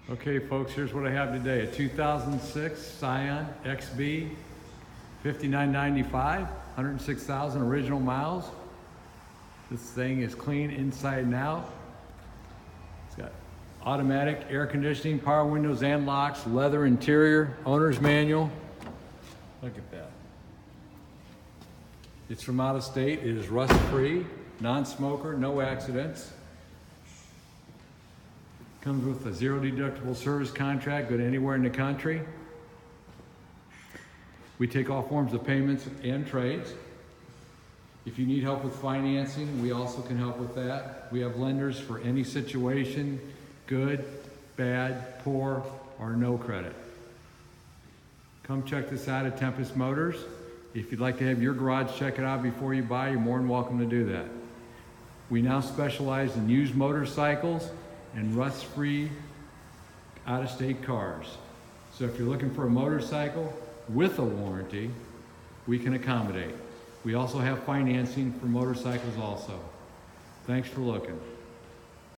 Okay folks, here's what I have today. A 2006 Scion XB, 5995, 106,000 original miles. This thing is clean inside and out. It's got automatic air conditioning, power windows and locks, leather interior, owner's manual. Look at that. It's from out of state. It is rust free, non-smoker, no accidents. Comes with a zero deductible service contract, good anywhere in the country. We take all forms of payments and trades. If you need help with financing, we also can help with that. We have lenders for any situation, good, bad, poor, or no credit. Come check this out at Tempest Motors. If you'd like to have your garage check it out before you buy, you're more than welcome to do that. We now specialize in used motorcycles and rust-free out-of-state cars. So if you're looking for a motorcycle with a warranty, we can accommodate. We also have financing for motorcycles also. Thanks for looking.